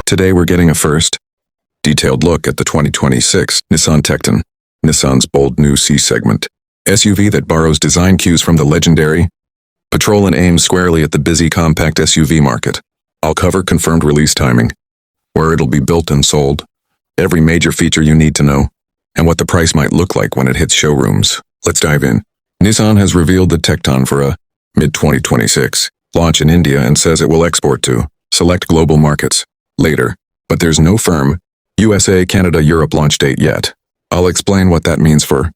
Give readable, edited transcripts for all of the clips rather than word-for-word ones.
Today we're getting a first, detailed look at the 2026 Nissan Tekton, Nissan's bold new C-segment SUV that borrows design cues from the legendary Patrol and aims squarely at the busy compact SUV market. I'll cover confirmed release timing, where it'll be built and sold, every major feature you need to know, and what the price might look like when it hits showrooms. Let's dive in. Nissan has revealed the Tekton for a mid-2026 launch in India and says it will export to select global markets later, but there's no firm U.S.A., Canada, Europe launch date yet. I'll explain what that means for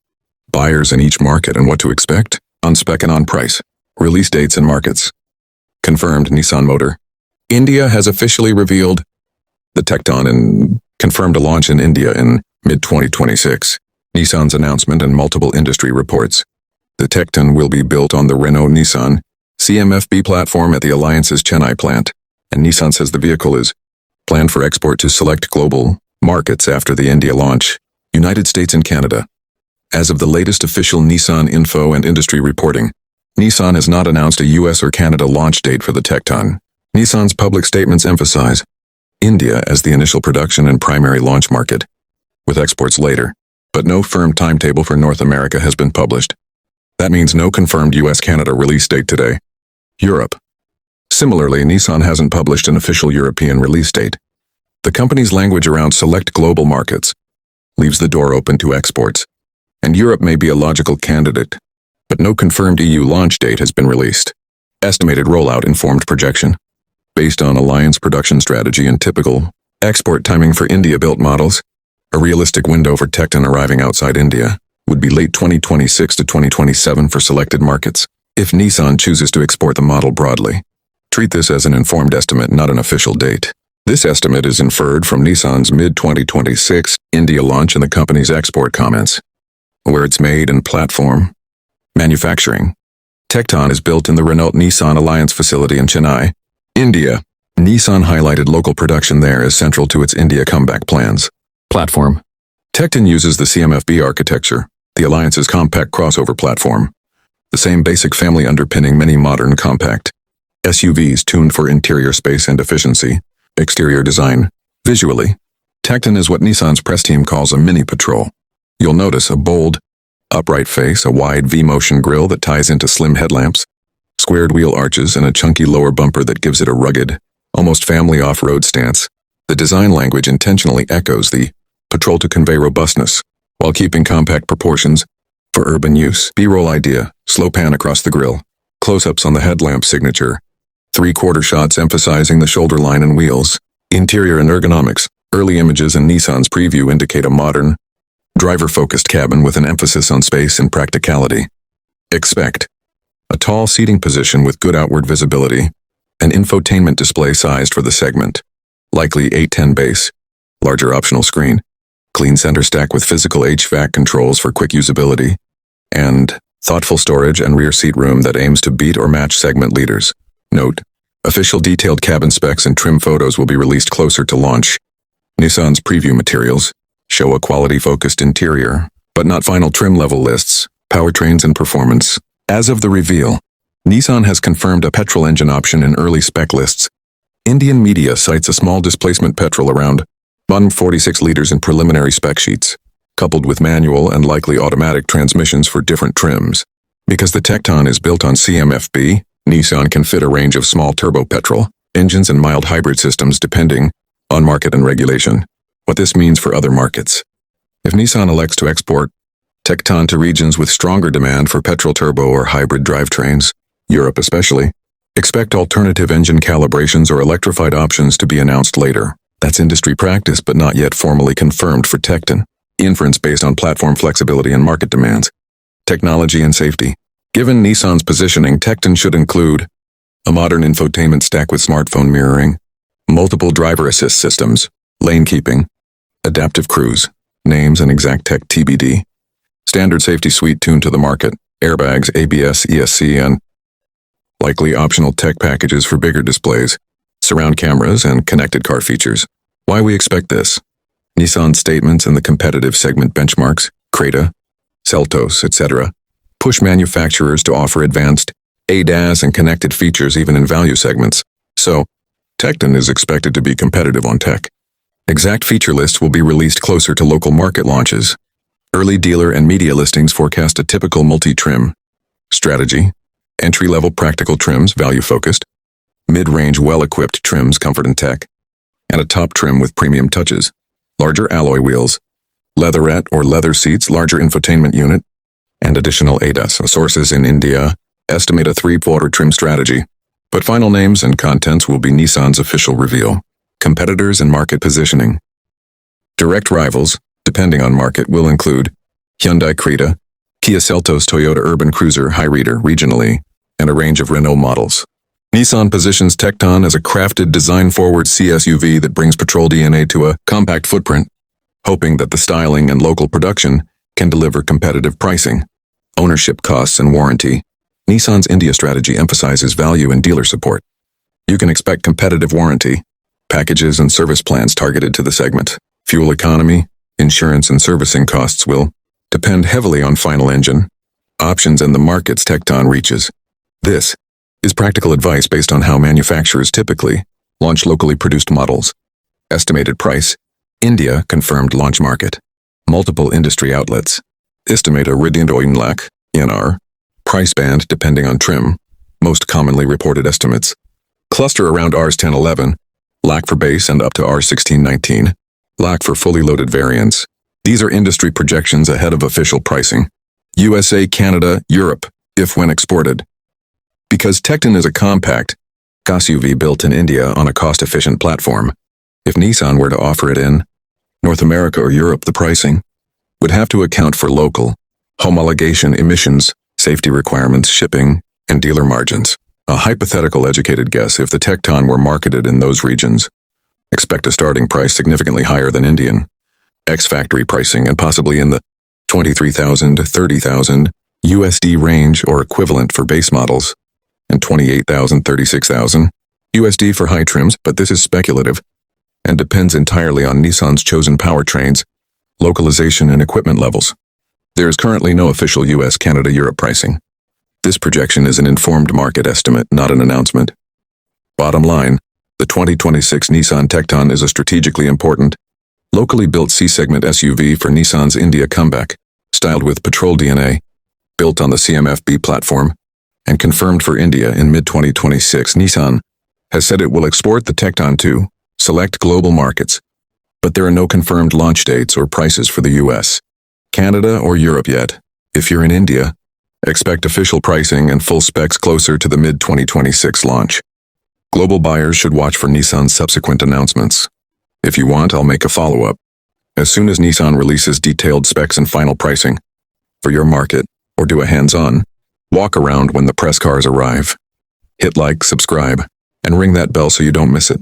buyers in each market and what to expect on spec and on price. Release dates and markets. Confirmed. Nissan Motor India has officially revealed the Tekton and confirmed a launch in India in mid-2026. Nissan's announcement and multiple industry reports. The Tekton will be built on the Renault-Nissan CMFB platform at the Alliance's Chennai plant, and Nissan says the vehicle is planned for export to select global markets after the India launch, United States and Canada. As of the latest official Nissan info and industry reporting, Nissan has not announced a U.S. or Canada launch date for the Tekton. Nissan's public statements emphasize India as the initial production and primary launch market, with exports later, but no firm timetable for North America has been published. That means no confirmed U.S.-Canada release date today. Europe. Similarly, Nissan hasn't published an official European release date. The company's language around select global markets leaves the door open to exports, and Europe may be a logical candidate, but no confirmed EU launch date has been released. Estimated rollout informed projection. Based on Alliance production strategy and typical export timing for India-built models, a realistic window for Tekton arriving outside India would be late 2026 to 2027 for selected markets, if Nissan chooses to export the model broadly. Treat this as an informed estimate, not an official date. This estimate is inferred from Nissan's mid-2026 India launch and the company's export comments, where it's made and platform manufacturing. Tekton is built in the Renault-Nissan Alliance facility in Chennai, India. Nissan highlighted local production there as central to its India comeback plans. Platform. Tekton uses the CMFB architecture, the Alliance's compact crossover platform. The same basic family underpinning many modern compact SUVs tuned for interior space and efficiency. Exterior design. Visually, Tekton is what Nissan's press team calls a mini Patrol. You'll notice a bold, upright face, a wide V-motion grille that ties into slim headlamps, squared wheel arches, and a chunky lower bumper that gives it a rugged, almost family off-road stance. The design language intentionally echoes the Patrol to convey robustness, while keeping compact proportions for urban use. B-roll idea, slow pan across the grille, close-ups on the headlamp signature, three-quarter shots emphasizing the shoulder line and wheels. Interior and ergonomics. Early images and Nissan's preview indicate a modern, driver-focused cabin with an emphasis on space and practicality. Expect a tall seating position with good outward visibility, an infotainment display sized for the segment, likely 810 base, larger optional screen, clean center stack with physical HVAC controls for quick usability, and thoughtful storage and rear seat room that aims to beat or match segment leaders. Note: official detailed cabin specs and trim photos will be released closer to launch. Nissan's preview materials show a quality-focused interior, but not final trim level lists, powertrains and performance. As of the reveal, Nissan has confirmed a petrol engine option in early spec lists. Indian media cites a small displacement petrol around 146 liters in preliminary spec sheets, coupled with manual and likely automatic transmissions for different trims. Because the Tekton is built on CMFB, Nissan can fit a range of small turbo petrol engines and mild hybrid systems depending on market and regulation. What this means for other markets. If Nissan elects to export Tekton to regions with stronger demand for petrol turbo or hybrid drivetrains, Europe especially, expect alternative engine calibrations or electrified options to be announced later. That's industry practice but not yet formally confirmed for Tekton. Inference based on platform flexibility and market demands. Technology and safety. Given Nissan's positioning, Tekton should include a modern infotainment stack with smartphone mirroring, multiple driver assist systems, lane keeping, adaptive cruise, names and exact tech TBD, standard safety suite tuned to the market, airbags, ABS, ESC, and likely optional tech packages for bigger displays, surround cameras, and connected car features. Why we expect this? Nissan's statements and the competitive segment benchmarks, Creta, Seltos, etc., push manufacturers to offer advanced ADAS and connected features even in value segments. So, Tecton is expected to be competitive on tech. Exact feature lists will be released closer to local market launches. Early dealer and media listings forecast a typical multi-trim strategy. Entry-level practical trims, value-focused. Mid-range well-equipped trims, comfort and tech. And a top trim with premium touches. Larger alloy wheels. Leatherette or leather seats, larger infotainment unit. And additional ADAS. Sources in India estimate a three-quarter trim strategy. But final names and contents will be Nissan's official reveal. Competitors and market positioning. Direct rivals, depending on market, will include Hyundai Creta, Kia Seltos, Toyota Urban Cruiser Hyryder regionally, and a range of Renault models. Nissan positions Tekton as a crafted, design-forward C-SUV that brings Patrol DNA to a compact footprint, hoping that the styling and local production can deliver competitive pricing, ownership costs, and warranty. Nissan's India strategy emphasizes value and dealer support. You can expect competitive warranty, packages and service plans targeted to the segment. Fuel economy, insurance and servicing costs will depend heavily on final engine options and the markets Tekton reaches. This is practical advice based on how manufacturers typically launch locally produced models. Estimated price, India confirmed launch market. Multiple industry outlets estimate a Ridindoin lakh, INR, price band depending on trim. Most commonly reported estimates cluster around Rs 1011, lakh for base and up to Rs 1619, lakh for fully loaded variants. These are industry projections ahead of official pricing. U.S.A, Canada, Europe, if when exported. Because Tecton is a compact SUV built in India on a cost-efficient platform, if Nissan were to offer it in North America or Europe, the pricing would have to account for local homologation, emissions, safety requirements, shipping, and dealer margins. A hypothetical educated guess: if the Tekton were marketed in those regions, expect a starting price significantly higher than Indian ex-factory pricing and possibly in the $23,000 to $30,000 USD range or equivalent for base models, and $28,000 $36,000 USD for high trims, but this is speculative and depends entirely on Nissan's chosen powertrains, localization, and equipment levels. There is currently no official US, Canada, Europe pricing. This projection is an informed market estimate, not an announcement. Bottom line, the 2026 Nissan Tekton is a strategically important, locally built C-segment SUV for Nissan's India comeback, styled with Patrol DNA, built on the CMF-B platform, and confirmed for India in mid-2026. Nissan has said it will export the Tekton to select global markets, but there are no confirmed launch dates or prices for the US, Canada, or Europe yet. If you're in India, expect official pricing and full specs closer to the mid-2026 launch. Global buyers should watch for Nissan's subsequent announcements. If you want, I'll make a follow-up as soon as Nissan releases detailed specs and final pricing for your market, or do a hands-on walk around when the press cars arrive. Hit like, subscribe, and ring that bell so you don't miss it.